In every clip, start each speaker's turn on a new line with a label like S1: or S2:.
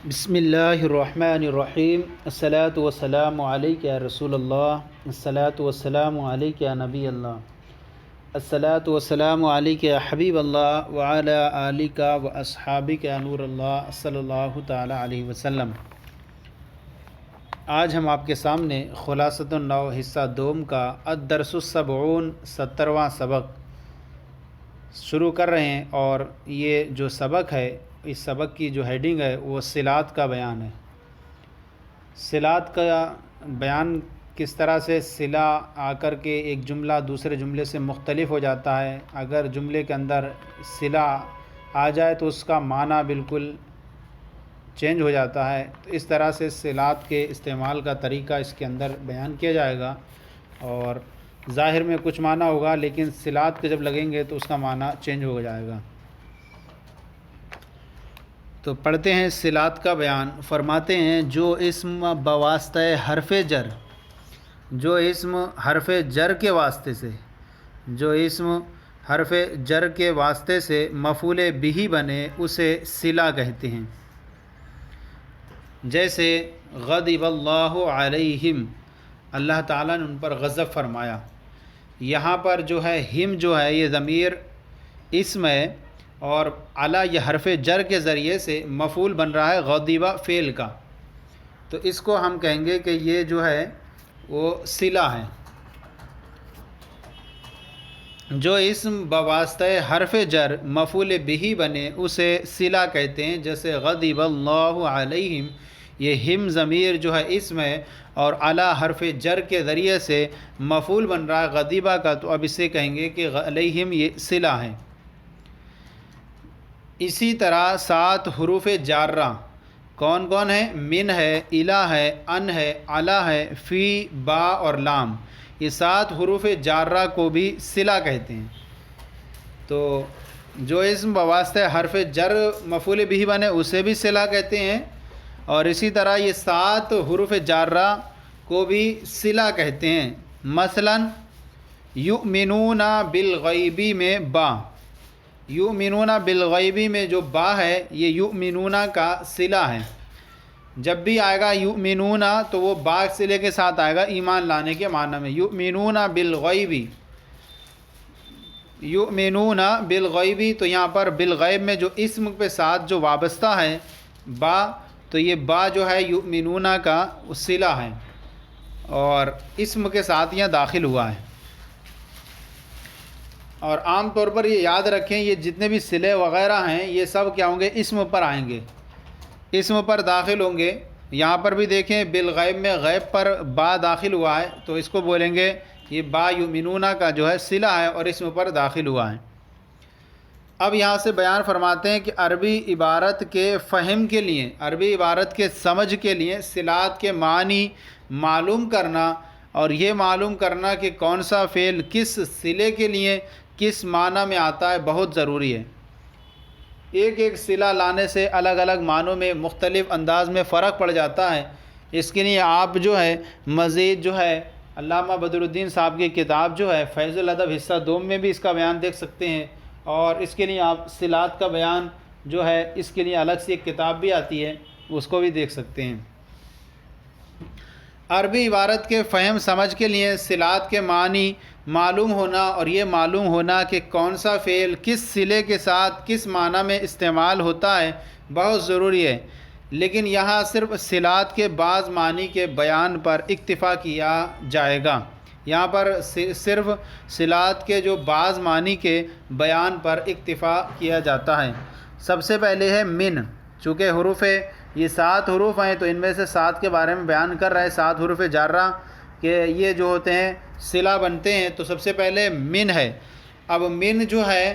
S1: بسم اللہ الرحمن الرحیم الصلاۃ والسلام علیک یا رسول اللہ الصلاۃ والسلام علیک یا نبی اللہ الصلاۃ والسلام علیک یا حبیب اللہ وعلی آلک و اصحابک یا نور اللہ صلی اللہ تعالی علیہ وسلم۔ آج ہم آپ کے سامنے خلاصۃ النو حصہ دوم کا الدرس السبعون 70واں سبق شروع کر رہے ہیں، اور یہ جو سبق ہے، اس سبق کی جو ہیڈنگ ہے وہ صلات کا بیان ہے۔ صلات کا بیان کس طرح سے صلہ آ کر کے ایک جملہ دوسرے جملے سے مختلف ہو جاتا ہے، اگر جملے کے اندر صلہ آ جائے تو اس کا معنی بالکل چینج ہو جاتا ہے۔ تو اس طرح سے صلات کے استعمال کا طریقہ اس کے اندر بیان کیا جائے گا، اور ظاہر میں کچھ معنی ہوگا لیکن صلات کے جب لگیں گے تو اس کا معنی چینج ہو جائے گا۔ تو پڑھتے ہیں صلات کا بیان۔ فرماتے ہیں جو اسم بواسطہ حرف جر، جو اسم حرف جر کے واسطے سے، جو اسم حرف جر کے واسطے سے مفعول بہ بنے اسے صلہ کہتے ہیں۔ جیسے غضب اللہ علیہم، اللہ تعالیٰ نے ان پر غضب فرمایا۔ یہاں پر جو ہے ہم جو ہے یہ ضمیر اسم ہے، اور علی یہ حرف جر کے ذریعے سے مفعول بن رہا ہے غضب فعل کا، تو اس کو ہم کہیں گے کہ یہ جو ہے وہ صلہ ہے۔ جو اسم بواسطہ حرف جر مفعول بہ بنے اسے صلہ کہتے ہیں۔ جیسے غضب اللہ علیہم، یہ ہم ضمیر جو ہے اسم ہے، اور علی حرف جر کے ذریعے سے مفعول بن رہا ہے غضبہ کا، تو اب اسے کہیں گے کہ علیہم یہ صلہ ہے۔ اسی طرح 7 حروف جارہ کون کون ہیں؟ من ہے، الہ ہے، ان ہے، علی ہے، فی، با اور لام۔ یہ 7 حروف جارہ کو بھی صلہ کہتے ہیں۔ تو جو اسم بواسطہ حرف جر مفعول بہ بنے اسے بھی صلہ کہتے ہیں، اور اسی طرح یہ 7 حروف جارہ کو بھی صلہ کہتے ہیں۔ مثلا یؤمنون بالغیبی میں با، یؤمنون بالغیبی میں جو با ہے یہ یؤمنون کا صلہ ہے۔ جب بھی آئے گا یؤمنون تو وہ با صلے کے ساتھ آئے گا ایمان لانے کے معنی میں۔ یؤمنون بالغیبی، یؤمنون بالغیبی، تو یہاں پر بالغیب میں جو اسم کے ساتھ جو وابستہ ہے با، تو یہ با جو ہے یؤمنون کا صلہ ہے، اور اسم کے ساتھ یہاں داخل ہوا ہے۔ اور عام طور پر یہ یاد رکھیں، یہ جتنے بھی صلے وغیرہ ہیں یہ سب کیا ہوں گے؟ اسم پر آئیں گے، اسم پر داخل ہوں گے۔ یہاں پر بھی دیکھیں بالغیب میں غیب پر با داخل ہوا ہے، تو اس کو بولیں گے یہ با یؤمنون کا جو ہے صلہ ہے اور اسم پر داخل ہوا ہے۔ اب یہاں سے بیان فرماتے ہیں کہ عربی عبارت کے فہم کے لیے، عربی عبارت کے سمجھ کے لیے صلات کے معنی معلوم کرنا، اور یہ معلوم کرنا کہ کون سا فعل کس صلے کے لیے کس معنی میں آتا ہے بہت ضروری ہے۔ ایک ایک صلہ لانے سے الگ الگ معنوں میں مختلف انداز میں فرق پڑ جاتا ہے۔ اس کے لیے آپ جو ہے مزید جو ہے علامہ بدر الدین صاحب کی کتاب جو ہے فیض الادب حصہ دوم میں بھی اس کا بیان دیکھ سکتے ہیں، اور اس کے لیے آپ صلات کا بیان جو ہے اس کے لیے الگ سے ایک کتاب بھی آتی ہے، اس کو بھی دیکھ سکتے ہیں۔ عربی عبارت کے فہم سمجھ کے لیے صلات کے معنی معلوم ہونا، اور یہ معلوم ہونا کہ کون سا فعل کس صلے کے ساتھ کس معنی میں استعمال ہوتا ہے بہت ضروری ہے۔ لیکن یہاں صرف صلات کے بعض معنی کے بیان پر اکتفا کیا جائے گا، یہاں پر صرف صلات کے جو بعض معنی کے بیان پر اکتفا کیا جاتا ہے۔ سب سے پہلے ہے من، چونکہ حروف یہ 7 حروف ہیں تو ان میں سے 7 کے بارے میں بیان کر رہے ہیں، 7 حروف جارہ کہ یہ جو ہوتے ہیں صلہ بنتے ہیں۔ تو سب سے پہلے من ہے۔ اب من جو ہے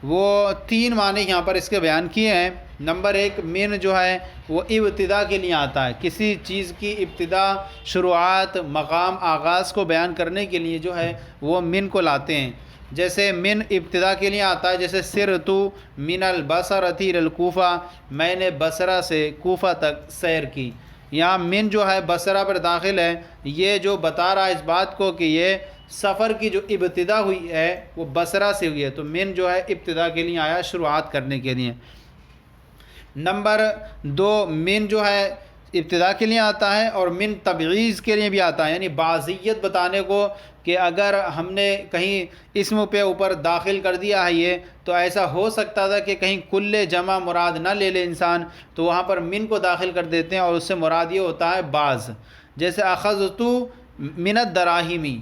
S1: وہ 3 معنی یہاں پر اس کے بیان کیے ہیں۔ نمبر 1، من جو ہے وہ ابتدا کے لیے آتا ہے، کسی چیز کی ابتدا، شروعات، مقام، آغاز کو بیان کرنے کے لیے جو ہے وہ من کو لاتے ہیں۔ جیسے من ابتدا کے لیے آتا ہے، جیسے سرتو من البصرۃ الی الکوفہ، میں نے بصرہ سے کوفہ تک سیر کی۔ یہاں من جو ہے بصرہ پر داخل ہے، یہ جو بتا رہا ہے اس بات کو کہ یہ سفر کی جو ابتدا ہوئی ہے وہ بصرہ سے ہوئی ہے، تو من جو ہے ابتدا کے لیے آیا، شروعات کرنے کے لیے۔ نمبر 2 من جو ہے ابتدا کے لیے آتا ہے، اور من تبعیض کے لیے بھی آتا ہے، یعنی بعضیت بتانے کو کہ اگر ہم نے کہیں اسم پہ اوپر داخل کر دیا ہے یہ، تو ایسا ہو سکتا تھا کہ کہیں کل جمع مراد نہ لے لے انسان، تو وہاں پر من کو داخل کر دیتے ہیں اور اس سے مراد یہ ہوتا ہے بعض. جیسے اخذت من الدراہمی،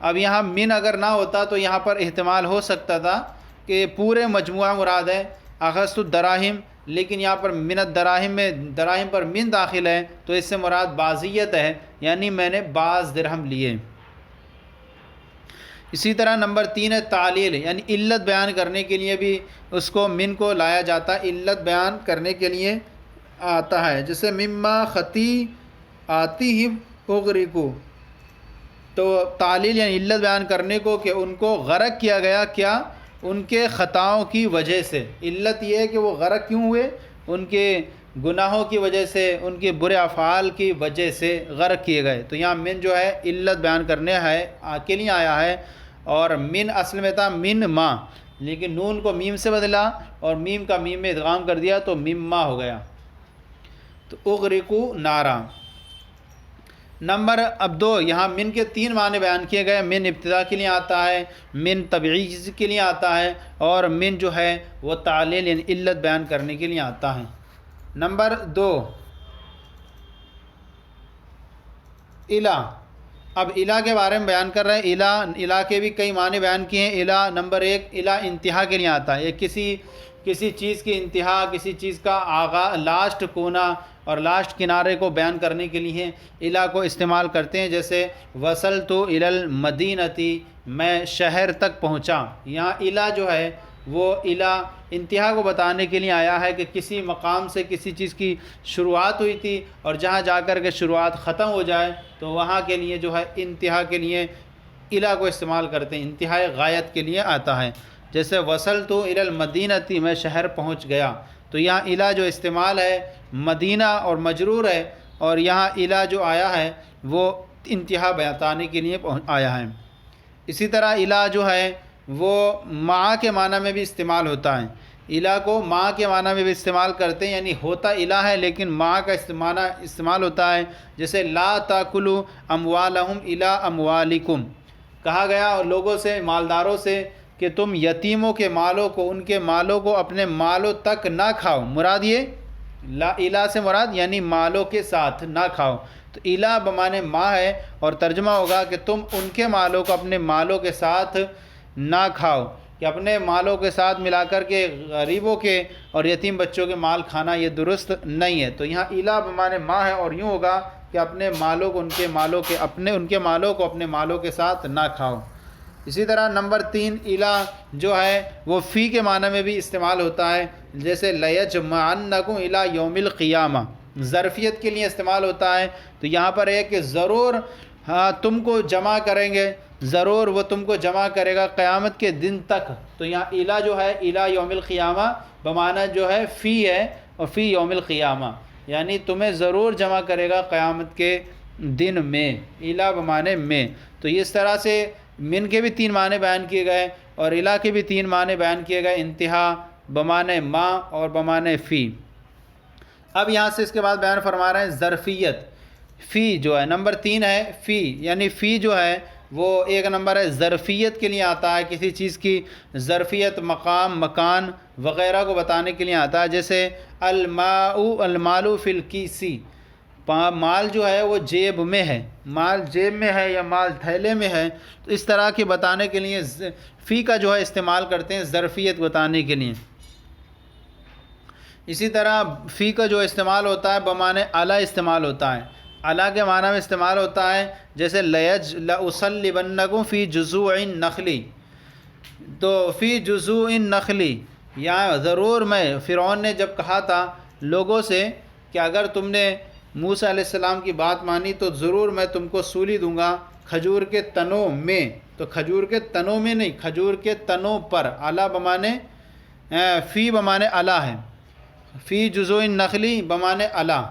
S1: اب یہاں من اگر نہ ہوتا تو یہاں پر احتمال ہو سکتا تھا کہ پورے مجموعہ مراد ہے اخذت الدراہم، لیکن یہاں پر من الدراہم میں دراہم پر من داخل ہے تو اس سے مراد بعضیت ہے، یعنی میں نے بعض درہم لیے. اسی طرح نمبر 3 ہے تعلیل، یعنی علت بیان کرنے کے لیے بھی اس کو من کو لایا جاتا ہے، علت بیان کرنے کے لیے آتا ہے. جیسے مما خطی آتی ہی اغرقو، تو تعلیل یعنی علت بیان کرنے کو کہ ان کو غرق کیا گیا، کیا؟ ان کے خطاؤں کی وجہ سے. علت یہ ہے کہ وہ غرق کیوں ہوئے؟ ان کے گناہوں کی وجہ سے، ان کے برے افعال کی وجہ سے غرق کیے گئے. تو یہاں من جو ہے علت بیان کرنے ہے کے لیے آیا ہے، اور من اصل میں تھا من ما، لیکن نون کو میم سے بدلا اور میم کا میم میں ادغام کر دیا تو مما ہو گیا. تو اغرقو نارا. نمبر اب 2، یہاں من کے 3 معنی بیان کیے گئے. من ابتدا کے لیے آتا ہے، من تبعیض کے لیے آتا ہے، اور من جو ہے وہ تعلیل یعنی علت بیان کرنے کے لیے آتا ہے. نمبر 2 الہ. اب الہ کے بارے میں بیان کر رہے ہیں. الہ کے بھی کئی معنی بیان کیے ہیں. الہ نمبر 1 الہ انتہا کے لیے آتا ہے، یہ کسی چیز کی انتہا، کسی چیز کا آغاز، لاسٹ کونا اور لاسٹ کنارے کو بیان کرنے کے لیے الہ کو استعمال کرتے ہیں. جیسے وصلت الی المدینتی، میں شہر تک پہنچا. یہاں الہ جو ہے وہ الہ انتہا کو بتانے کے لیے آیا ہے کہ کسی مقام سے کسی چیز کی شروعات ہوئی تھی اور جہاں جا کر کے شروعات ختم ہو جائے تو وہاں کے لیے جو ہے انتہا کے لیے الہ کو استعمال کرتے ہیں، انتہائی غایت کے لیے آتا ہے. جیسے وصلت الی المدینتی، میں شہر پہنچ گیا. تو یہاں الہ جو استعمال ہے مدینہ اور مجرور ہے، اور یہاں الہ جو آیا ہے وہ انتہا بتانے کے لیے آیا ہے. اسی طرح الہ جو ہے وہ مع کے معنی میں بھی استعمال ہوتا ہے. الہ کو مع کے معنی میں بھی استعمال کرتے ہیں، یعنی ہوتا الہ ہے لیکن مع کا استعمال ہوتا ہے. جیسے لا تاکلوا اموالہم الی اموالکم، کہا گیا لوگوں سے، مالداروں سے کہ تم یتیموں کے مالوں کو، ان کے مالوں کو اپنے مالوں تک نہ کھاؤ. مراد یہ لا الہ سے مراد یعنی مالوں کے ساتھ نہ کھاؤ. تو الہ بمانے ماں ہے، اور ترجمہ ہوگا کہ تم ان کے مالوں کو اپنے مالوں کے ساتھ نہ کھاؤ، کہ اپنے مالوں کے ساتھ ملا کر کے غریبوں کے اور یتیم بچوں کے مال کھانا یہ درست نہیں ہے. تو یہاں الہ بمانے ماں ہے، اور یوں ہوگا کہ اپنے مالوں کو ان کے مالوں کو اپنے مالوں کے ساتھ نہ کھاؤ. اسی طرح نمبر 3 الہ جو ہے وہ فی کے معنی میں بھی استعمال ہوتا ہے. جیسے لیجمعنکم الی یوم القیامہ، ظرفیت کے لیے استعمال ہوتا ہے. تو یہاں پر ہے کہ ضرور تم کو جمع کریں گے، ضرور وہ تم کو جمع کرے گا قیامت کے دن تک. تو یہاں الہ جو ہے الی یوم القیامہ بمعنی جو ہے فی ہے، اور فی یوم القیامہ یعنی تمہیں ضرور جمع کرے گا قیامت کے دن میں. الہ بمعنی میں. تو اس طرح سے من کے بھی 3 معنی بیان کیے گئے، اور الہ کے بھی 3 معنی بیان کیے گئے، انتہا بمعنی ما اور بمعنی فی. اب یہاں سے اس کے بعد بیان فرما رہے ہیں ظرفیت. فی جو ہے نمبر 3 ہے فی، یعنی فی جو ہے وہ 1 نمبر ہے، ظرفیت کے لیے آتا ہے، کسی چیز کی ظرفیت، مقام، مکان وغیرہ کو بتانے کے لیے آتا ہے. جیسے المال فی الکیسی، مال جو ہے وہ جیب میں ہے، مال جیب میں ہے یا مال تھیلے میں ہے. تو اس طرح کے بتانے کے لیے فی کا جو ہے استعمال کرتے ہیں ظرفیت بتانے کے لیے. اسی طرح فی کا جو استعمال ہوتا ہے بمعنی اعلیٰ استعمال ہوتا ہے، اعلیٰ کے معنی میں استعمال ہوتا ہے. جیسے لأصلبنکم فی جذوع النخل، تو فی جذوع النخل یہاں ضرور میں، فرعون نے جب کہا تھا لوگوں سے کہ اگر تم نے موسیٰ علیہ السلام کی بات مانی تو ضرور میں تم کو سولی دوں گا کھجور کے تنوں میں. تو کھجور کے تنوں میں نہیں، کھجور کے تنوں پر. اعلیٰ بمانے فی بمانے اعلیٰ ہے، فی جذوع النخل بمانے اعلیٰ،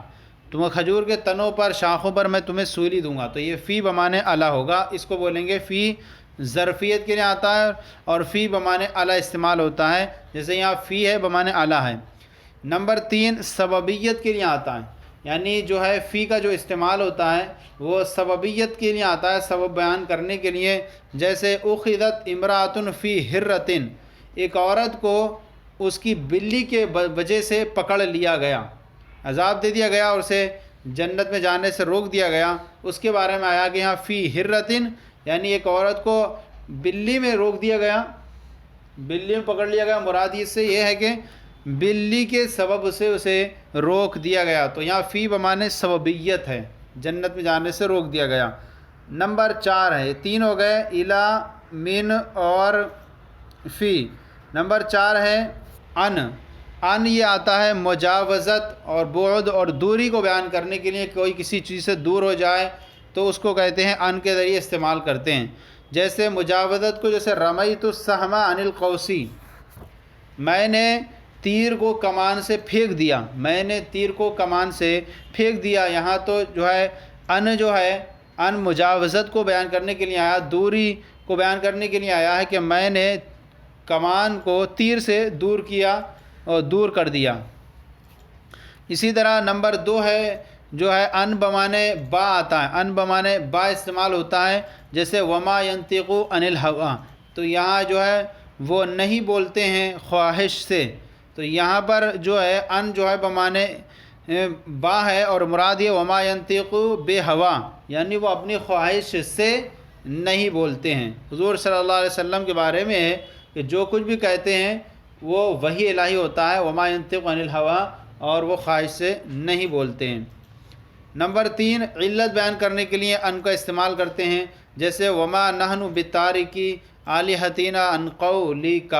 S1: تمہیں کھجور کے تنوں پر، شاخوں پر میں تمہیں سولی دوں گا. تو یہ فی بمانے اعلیٰ ہوگا. اس کو بولیں گے فی ظرفیت کے لیے آتا ہے، اور فی بمانے اعلیٰ استعمال ہوتا ہے. جیسے یہاں فی ہے بمانے اعلیٰ ہے. نمبر 3 سببیت کے لیے آتا ہے، یعنی جو ہے فی کا جو استعمال ہوتا ہے وہ سببیت کے لیے آتا ہے، سبب بیان کرنے کے لیے، جیسے اخذت امراۃ فی حرۃ، ایک عورت کو اس کی بلی کے وجہ سے پکڑ لیا گیا، عذاب دے دیا گیا اور اسے جنت میں جانے سے روک دیا گیا، اس کے بارے میں آیا کہ یہاں فی حرۃ، یعنی ایک عورت کو بلی میں روک دیا گیا، بلی میں پکڑ لیا گیا، مراد اس سے یہ ہے کہ بلی کے سبب سے اسے روک دیا گیا، تو یہاں فی بمانے سببیت ہے، جنت میں جانے سے روک دیا گیا۔ نمبر 4 ہے، 3 ہو گئے، الا، من اور فی۔ نمبر 4 ہے ان یہ آتا ہے مجاوزت اور بعد اور دوری کو بیان کرنے کے لیے، کوئی کسی چیز سے دور ہو جائے تو اس کو کہتے ہیں ان کے ذریعے استعمال کرتے ہیں، جیسے مجاوزت کو، جیسے رمیت السہم عن القوسی، میں نے تیر کو کمان سے پھینک دیا، میں نے تیر کو کمان سے پھینک دیا، یہاں تو جو ہے ان مجاوزت کو بیان کرنے کے لیے آیا، دوری کو بیان کرنے کے لیے آیا ہے کہ میں نے کمان کو تیر سے دور کیا اور دور کر دیا۔ اسی طرح نمبر 2 ہے جو ہے ان بمانے با آتا ہے، ان بمانے با استعمال ہوتا ہے، جیسے وما ينطق عن الهوى، تو یہاں جو ہے وہ نہیں بولتے ہیں خواہش سے، تو یہاں پر جو ہے ان جو ہے بمانے با ہے اور مراد یہ وما ينطق بہوا، یعنی وہ اپنی خواہش سے نہیں بولتے ہیں۔ حضور صلی اللہ علیہ وسلم کے بارے میں ہے کہ جو کچھ بھی کہتے ہیں وہ وحی الہی ہوتا ہے، وما ينطق عن الهوى، اور وہ خواہش سے نہیں بولتے ہیں۔ نمبر 3 علت بیان کرنے کے لیے ان کا استعمال کرتے ہیں، جیسے وما نحن بتارکی آلہتنا عن قولک،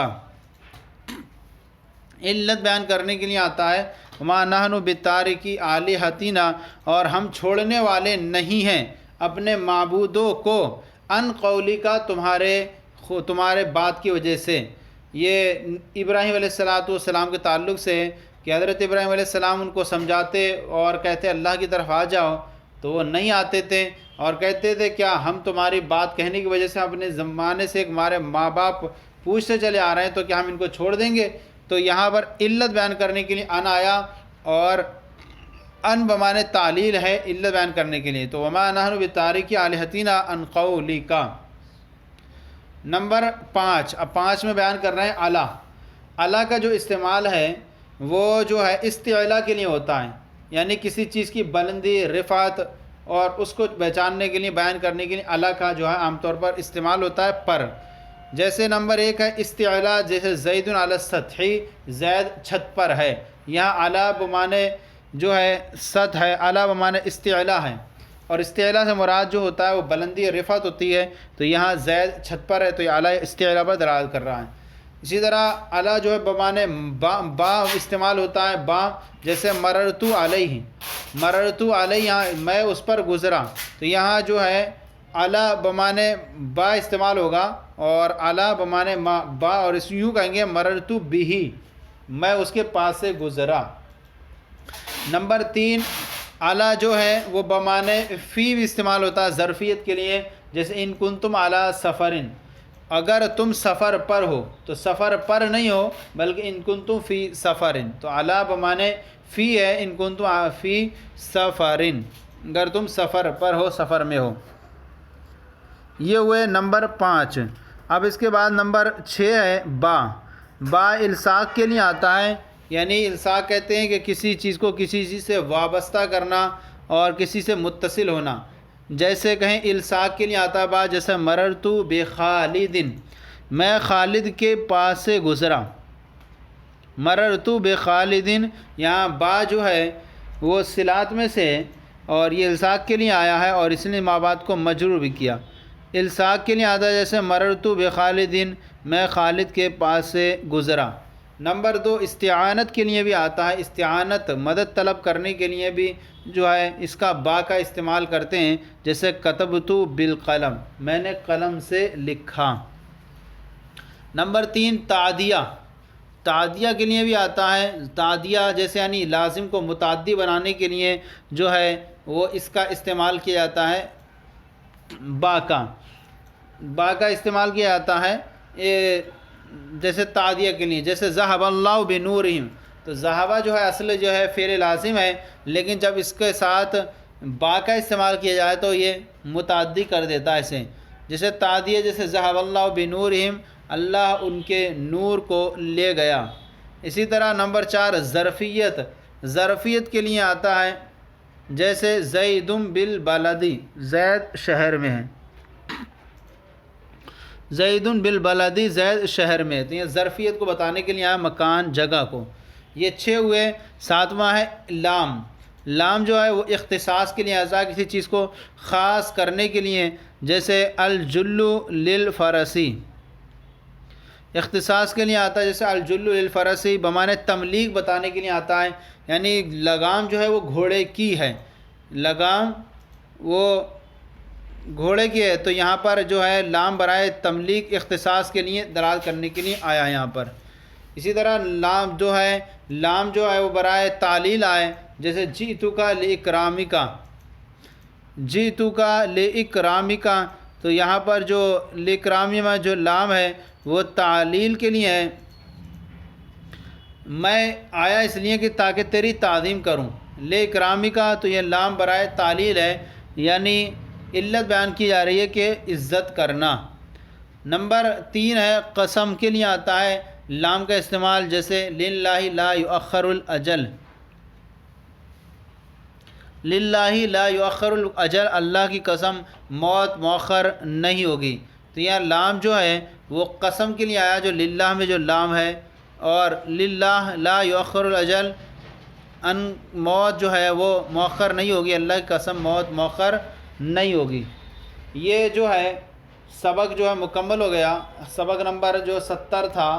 S1: علت بیان کرنے کے لیے آتا ہے وما نحن بتارکی آلہتنا، اور ہم چھوڑنے والے نہیں ہیں اپنے معبودوں کو، عن قولک، تمہارے بات کی وجہ سے۔ یہ ابراہیم علیہ السلام کے تعلق سے کہ حضرت ابراہیم علیہ السلام ان کو سمجھاتے اور کہتے اللہ کی طرف آ جاؤ، تو وہ نہیں آتے تھے اور کہتے تھے کیا ہم تمہاری بات کہنے کی وجہ سے اپنے زمانے سے ہمارے ماں باپ پوچھتے چلے آ رہے ہیں، تو کیا ہم ان کو چھوڑ دیں گے؟ تو یہاں پر علت بیان کرنے کے لیے ان آیا، اور ان بمانے تعلیل ہے علت بیان کرنے کے لیے، تو وما نحن بتارکی آلہتنا عن قولک۔ نمبر 5، اب 5 میں بیان کر رہے ہیں اعلیٰ کا جو استعمال ہے وہ جو ہے استعلاء کے لیے ہوتا ہے، یعنی کسی چیز کی بلندی، رفعت اور اس کو پہچاننے کے لیے، بیان کرنے کے لیے اعلیٰ کا جو ہے عام طور پر استعمال ہوتا ہے پر۔ جیسے نمبر 1 ہے استعلاء، جیسے زید علی السطح، زید چھت پر ہے، یہاں اعلیٰ بمانے جو ہے سطح ہے، اعلیٰ بمانے استعلاء ہے، اور استعلاء سے مراد جو ہوتا ہے وہ بلندی، رفعت ہوتی ہے، تو یہاں زید چھت پر ہے تو یہ اعلیٰ استعلاء پر دلالت کر رہا ہے۔ اسی طرح اعلیٰ جو ہے بمانے با استعمال ہوتا ہے، با، جیسے مررت علیہ، مررت علیہ، یہاں میں اس پر گزرا، تو یہاں جو ہے اعلیٰ بمانے با استعمال ہوگا، اور اعلیٰ بمانے با، اور اس یوں کہیں گے مررت بہ، میں اس کے پاس سے گزرا۔ نمبر 3 اعلیٰ جو ہے وہ بمانے فی بھی استعمال ہوتا ہے ظرفیت کے لیے، جیسے ان کنتم علی سفرن، اگر تم سفر پر ہو، تو سفر پر نہیں ہو بلکہ ان کنتم فی سفرن، تو اعلیٰ بمانے فی ہے، ان کنتم فی سفرن، اگر تم سفر پر ہو، سفر میں ہو۔ یہ ہوئے نمبر 5۔ اب اس کے بعد نمبر 6 ہے با الصاق کے لیے آتا ہے، یعنی الصاق کہتے ہیں کہ کسی چیز کو کسی چیز سے وابستہ کرنا اور کسی سے متصل ہونا، جیسے کہیں الصاق کے لیے آتا ہے با، جیسے مررت بخالد، میں خالد کے پاس سے گزرا، مررت بخالد، یہاں با جو ہے وہ صلات میں سے، اور یہ الصاق کے لیے آیا ہے اور اس نے ما بعد کو مجرور بھی کیا۔ الصاق کے لیے آتا ہے جیسے مررت بخالد، میں خالد کے پاس سے گزرا۔ نمبر 2 استعانت کے لیے بھی آتا ہے، استعانت مدد طلب کرنے کے لیے بھی جو ہے اس کا با کا استعمال کرتے ہیں، جیسے کتبت بالقلم، میں نے قلم سے لکھا۔ نمبر 3 تعدیہ کے لیے بھی آتا ہے، تعدیہ جیسے یعنی لازم کو متعدی بنانے کے لیے جو ہے وہ اس کا استعمال کیا جاتا ہے، با کا استعمال کیا جاتا ہے جیسے تعدیہ کے لیے، جیسے ذہب اللہ بنورہم، تو ذہبہ جو ہے اصل جو ہے فعل لازم ہے، لیکن جب اس کے ساتھ با کا استعمال کیا جائے تو یہ متعدی کر دیتا ہے اسے، جیسے تعدیہ، جیسے ذہب اللہ بنورہم، اللہ ان کے نور کو لے گیا۔ اسی طرح نمبر 4 ظرفیت، ظرفیت کے لیے آتا ہے جیسے زید بالبلدی، زید شہر میں ہے، زید بالبلدی، زید شہر میں ہے، تو یہ ظرفیت کو بتانے کے لیے آیا، مکان جگہ کو۔ یہ 6 ہوئے۔ 7واں ہے لام، لام جو ہے وہ اختصاص کے لیے آتا ہے، کسی چیز کو خاص کرنے کے لیے، جیسے الجلو للفرسی، اختصاص کے لیے آتا ہے، جیسے الجلو للفرسی بمعنی تملیک بتانے کے لیے آتا ہے، یعنی لگام جو ہے وہ گھوڑے کی ہے، لگام وہ گھوڑے کی ہے، تو یہاں پر جو ہے لام برائے تملیک اختصاص کے لیے دلالت کرنے کے لیے آیا ہے یہاں پر۔ اسی طرح لام جو ہے وہ برائے تعلیل آئے، جیسے جئتک لإکرامک، جئتک لإکرامک، تو یہاں پر جو لإکرامی میں جو لام ہے وہ تعلیل کے لیے ہے، میں آیا اس لیے کہ تاکہ تیری تعظیم کروں، لإکرامک، تو یہ لام برائے تعلیل ہے، یعنی علت بیان کی جا رہی ہے کہ عزت کرنا۔ نمبر 3 ہے قسم کے لیے آتا ہے لام کا استعمال، جیسے للہ لا یؤخر الاجل، للہ لا یؤخر الاجل، اللہ کی قسم موت مؤخر نہیں ہوگی، تو یہ لام جو ہے وہ قسم کے لیے آیا، جو للہ میں جو لام ہے، اور للہ لا یؤخر الاجل، ان موت جو ہے وہ مؤخر نہیں ہوگی، اللہ کی قسم موت مؤخر نہیں ہوگی۔ یہ جو ہے سبق جو ہے مکمل ہو گیا، سبق نمبر جو 70 تھا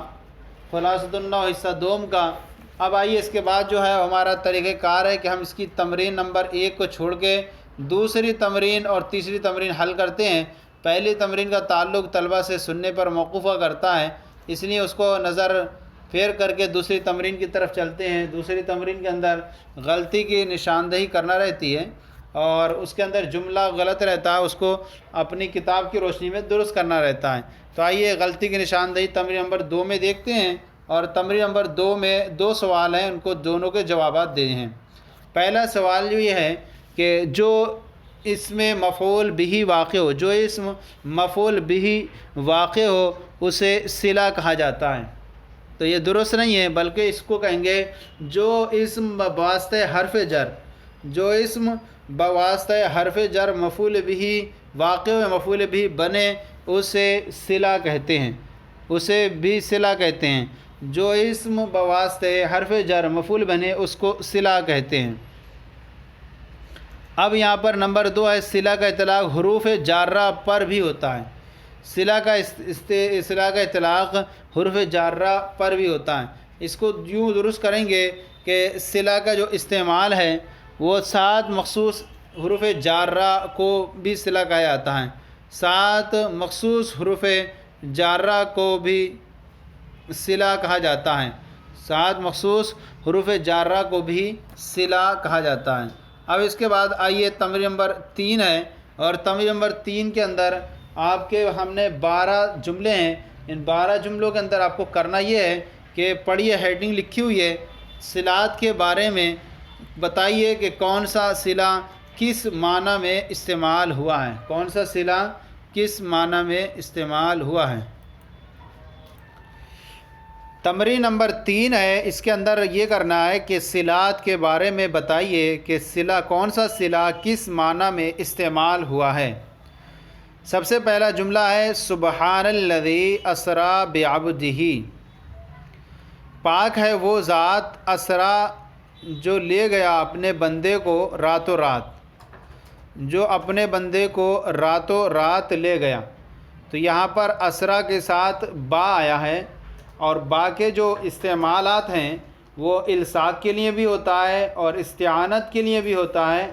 S1: خلاصۃ النحو حصہ دوم کا۔ اب آئیے اس کے بعد جو ہے ہمارا طریقہ کار ہے کہ ہم اس کی تمرین نمبر 1 کو چھوڑ کے دوسری تمرین اور تیسری تمرین حل کرتے ہیں۔ پہلی تمرین کا تعلق طلبہ سے سننے پر موقوفہ کرتا ہے، اس لیے اس کو نظر پھیر کر کے دوسری تمرین کی طرف چلتے ہیں۔ دوسری تمرین کے اندر غلطی کی نشاندہی کرنا رہتی ہے، اور اس کے اندر جملہ غلط رہتا ہے، اس کو اپنی کتاب کی روشنی میں درست کرنا رہتا ہے۔ تو آئیے غلطی کی نشاندہی تمرین نمبر 2 میں دیکھتے ہیں، اور تمرین نمبر 2 میں 2 سوال ہیں، ان کو دونوں کے جوابات دے ہیں۔ پہلا سوال جو یہ ہے کہ جو اسم مفعول بہ واقع ہو، جو اسم مفعول بہ واقع ہو اسے صلہ کہا جاتا ہے۔ تو یہ درست نہیں ہے، بلکہ اس کو کہیں گے جو اسم بواسطہ حرف جر، جو اسم بواسطہ حرف جر مفعول بہ واقع ہو، مفعول بہ بنے، اسے صلہ کہتے ہیں، اسے بھی صلہ کہتے ہیں۔ جو اسم بواسطہ حرف جر مفعول بنے اس کو صلہ کہتے ہیں۔ اب یہاں پر نمبر 2 ہے صلہ کا اطلاق حروف جارہ پر بھی ہوتا ہے، صلہ کا اطلاق حروف جارہ پر بھی ہوتا ہے۔ اس کو یوں درست کریں گے کہ صلہ کا جو استعمال ہے وہ 7 مخصوص حروف جارہ کو بھی صلہ کہا جاتا ہے، 7 مخصوص حروف جارہ کو بھی صلہ کہا جاتا ہے، 7 مخصوص حروف جارہ کو بھی صلہ کہا جاتا ہے۔ اب اس کے بعد آئیے تمرین نمبر 3 ہے، اور تمرین نمبر 3 کے اندر آپ کے ہم نے 12 جملے ہیں، ان 12 جملوں کے اندر آپ کو کرنا یہ ہے کہ پڑھیے، ہیڈنگ لکھی ہوئی ہے، صلات کے بارے میں بتائیے کہ کون سا صلہ کس معنی میں استعمال ہوا ہے، کون سا صلہ کس معنی میں استعمال ہوا ہے۔ تمرین نمبر 3 ہے، اس کے اندر یہ کرنا ہے کہ صلات کے بارے میں بتائیے کہ صلہ کون سا صلہ کس معنی میں استعمال ہوا ہے۔ سب سے پہلا جملہ ہے سبحان الذی اسریٰ بعبدہ، پاک ہے وہ ذات اسریٰ جو لے گیا اپنے بندے کو راتوں رات، جو اپنے بندے کو راتوں رات لے گیا۔ تو یہاں پر اسریٰ کے ساتھ با آیا ہے، اور با کے جو استعمالات ہیں وہ الصاق کے لیے بھی ہوتا ہے، اور استعانت کے لیے بھی ہوتا ہے،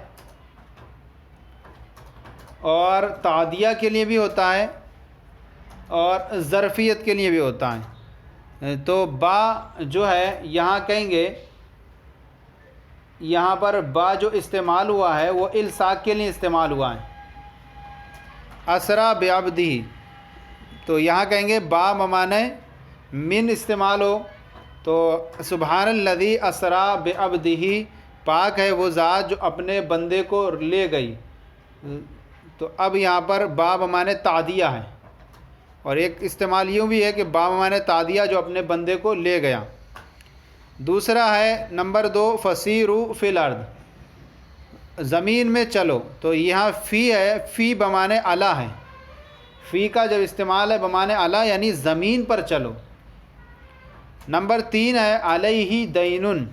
S1: اور تعدیہ کے لیے بھی ہوتا ہے، اور ظرفیت کے لیے بھی ہوتا ہے۔ تو با جو ہے یہاں کہیں گے، یہاں پر با جو استعمال ہوا ہے وہ الصاق کے لیے استعمال ہوا ہے، اسریٰ بعبدہ، تو یہاں کہیں گے با بمعنی من استعمال ہو، تو سبحان الذی اسرا بعبدہ، پاک ہے وہ ذات جو اپنے بندے کو لے گئی. تو اب یہاں پر با بمعنی تعدیہ ہے، اور ایک استعمال یوں بھی ہے کہ با بمعنی تعدیہ جو اپنے بندے کو لے گیا. دوسرا ہے نمبر 2 فسیروا فی الارض، زمین میں چلو. تو یہاں فی ہے، فی بمعنی علی ہے. فی کا جب استعمال ہے بمعنی علی یعنی زمین پر چلو. نمبر 3 ہے علیہ دینن،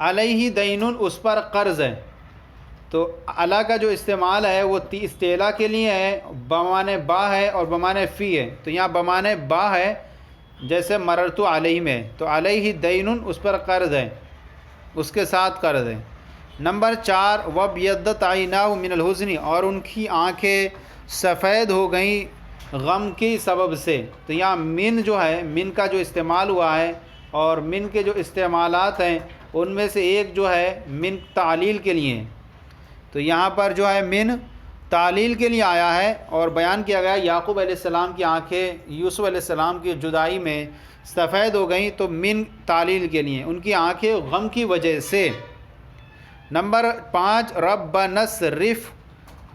S1: علیہ دینن اس پر قرض ہے. تو علی کا جو استعمال ہے وہ استعلا کے لیے ہے، بمعنی با ہے اور بمعنی فی ہے. تو یہاں بمعنی با ہے جیسے مررتو علیہ میں، تو علیہ دینن اس پر قرض ہے، اس کے ساتھ قرض ہے. نمبر 4 وَبْيَضَّتْ عَيْنَاهُ مِنَ الْحُزْنِ، اور ان کی آنکھیں سفید ہو گئیں غم کی سبب سے. تو یہاں من جو ہے، من کا جو استعمال ہوا ہے، اور من کے جو استعمالات ہیں ان میں سے ایک جو ہے من تعلیل کے لیے. تو یہاں پر جو ہے من تعلیل کے لیے آیا ہے، اور بیان کیا گیا یعقوب علیہ السلام کی آنکھیں یوسف علیہ السلام کی جدائی میں سفید ہو گئیں، تو من تعلیل کے لیے ان کی آنکھیں غم کی وجہ سے. نمبر 5 ربنا اصرف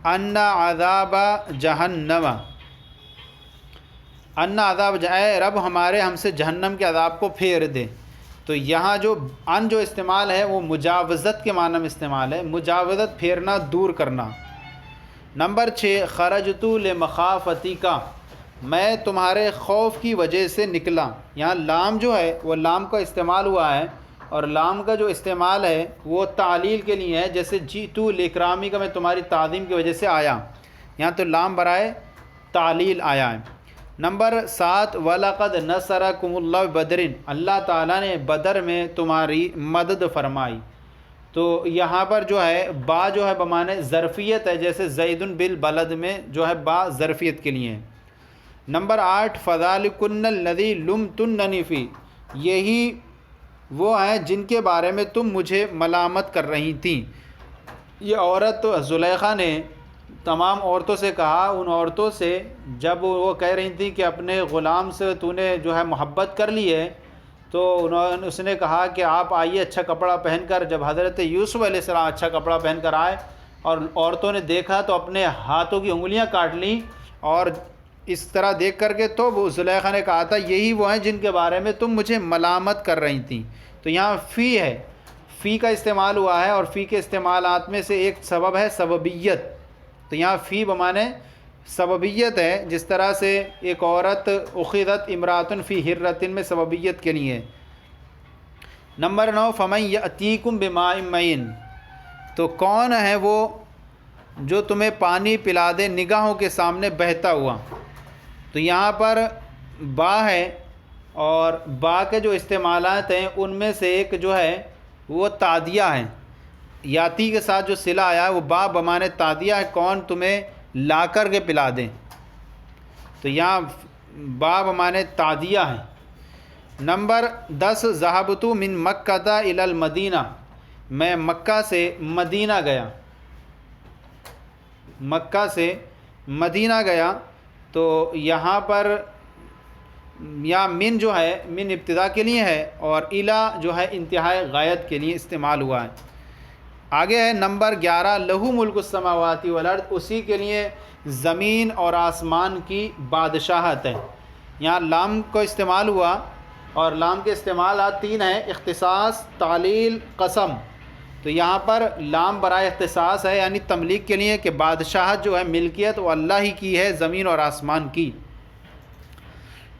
S1: عنا عذاب جہنم، عنا عذاب، اے رب ہمارے ہم سے جہنم کے عذاب کو پھیر دے. تو یہاں جو ان جو استعمال ہے وہ مجاوزت کے معنی میں استعمال ہے، مجاوزت پھیرنا، دور کرنا. نمبر 6 خرجت لمخافتک، میں تمہارے خوف کی وجہ سے نکلا. یہاں لام جو ہے وہ لام کا استعمال ہوا ہے، اور لام کا جو استعمال ہے وہ تعلیل کے لیے ہے، جیسے جیتو لاکرامی کا میں تمہاری تعظیم کی وجہ سے آیا. یہاں تو لام برائے تعلیل آیا ہے. نمبر 7 وَلَقَدْ نَصَرَكُمُ اللَّهُ بِبَدْرٍ، اللہ تعالیٰ نے بدر میں تمہاری مدد فرمائی. تو یہاں پر جو ہے با جو ہے بمعنی ظرفیت ہے، جیسے زید بالبلد میں جو ہے با ظرفیت کے لیے ہے. نمبر 8 فَذَلِكُنَّ الَّذِي لُمْتُنَّنِي فِيهِ، یہی وہ ہیں جن کے بارے میں تم مجھے ملامت کر رہی تھیں. یہ عورت زلیخا نے تمام عورتوں سے کہا، ان عورتوں سے جب وہ کہہ رہی تھیں کہ اپنے غلام سے تو نے جو ہے محبت کر لی ہے، تو اس نے کہا کہ آپ آئیے اچھا کپڑا پہن کر. جب حضرت یوسف علیہ السلام اچھا کپڑا پہن کر آئے اور عورتوں نے دیکھا تو اپنے ہاتھوں کی انگلیاں کاٹ لیں، اور اس طرح دیکھ کر کے تو وہ زلیخا نے کہا تھا یہی وہ ہیں جن کے بارے میں تم مجھے ملامت کر رہی تھیں. تو یہاں فی ہے، فی کا استعمال ہوا ہے، اور فی کے استعمالات میں سے ایک سبب ہے سببیت. تو یہاں فی بمعنی سببیت ہے، جس طرح سے ایک عورت اخذت امراتن فی حرۃ میں سببیت کے لیے. نمبر 9 فمن یأتیکم بماء معین، تو کون ہے وہ جو تمہیں پانی پلا دے نگاہوں کے سامنے بہتا ہوا. تو یہاں پر با ہے، اور با کے جو استعمالات ہیں ان میں سے ایک جو ہے وہ تعدیہ ہے. یاتی کے ساتھ جو صلہ آیا ہے وہ با بمعنی تعدیہ ہے، کون تمہیں لا کر کے پلا دیں. تو یہاں با بمعنی تعدیہ ہے. نمبر 10 ذهبت من مکہ الی المدینہ، میں مکہ سے مدینہ گیا، مکہ سے مدینہ گیا. تو یہاں پر یا من جو ہے من ابتدا کے لیے ہے، اور الا جو ہے انتہائی غایت کے لیے استعمال ہوا ہے. آگے ہے نمبر 11 لہو ملک السماوات والارض، اسی کے لیے زمین اور آسمان کی بادشاہت ہے. یہاں لام کو استعمال ہوا، اور لام کے استعمالات 3 ہیں، اختصاص، تعلیل، قسم. تو یہاں پر لام برائے اختصاص ہے، یعنی تملیک کے لیے کہ بادشاہت جو ہے ملکیت وہ اللہ ہی کی ہے، زمین اور آسمان کی.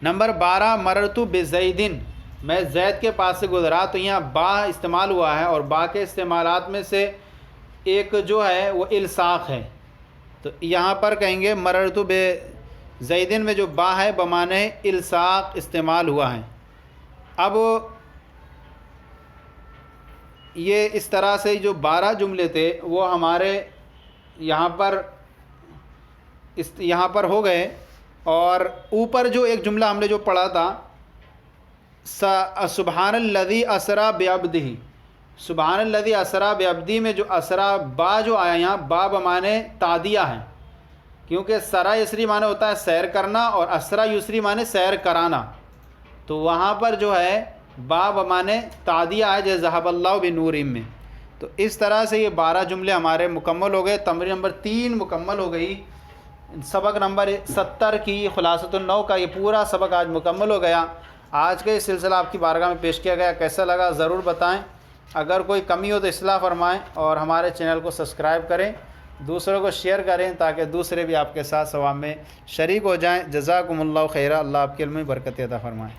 S1: نمبر 12 مررت بزیدن، میں زید کے پاس سے گزرا. تو یہاں با استعمال ہوا ہے، اور با کے استعمالات میں سے ایک جو ہے وہ الصاق ہے. تو یہاں پر کہیں گے مررت بزیدن میں جو با ہے بمعنی الصاق استعمال ہوا ہے. اب یہ اس طرح سے جو 12 جملے تھے وہ ہمارے یہاں پر ہو گئے. اور اوپر جو ایک جملہ ہم نے جو پڑھا تھا سبحان الذی اسری بعبدہ، سبحان الذی اسری بعبدہ میں جو اسری با جو آیا یہاں با بمعنی تعدیہ ہے، کیونکہ سرا یسری معنی ہوتا ہے سیر کرنا، اور اسرا یسری معنی سیر کرانا. تو وہاں پر جو ہے باب معنی تعدیہ ہے جیسے ذہب اللہ بنورہم میں. تو اس طرح سے یہ 12 جملے ہمارے مکمل ہو گئے. تمرین نمبر 3 مکمل ہو گئی. سبق نمبر 70 کی خلاصۃ النو کا یہ پورا سبق آج مکمل ہو گیا. آج کا یہ سلسلہ آپ کی بارگاہ میں پیش کیا گیا. کیسا لگا ضرور بتائیں. اگر کوئی کمی ہو تو اصلاح فرمائیں اور ہمارے چینل کو سبسکرائب کریں, دوسروں کو شیئر کریں تاکہ دوسرے بھی آپ کے ساتھ ثواب میں شریک ہو جائیں. جزاکم اللہ خیرہ. اللہ آپ کے علم میں برکت عطا فرمائے.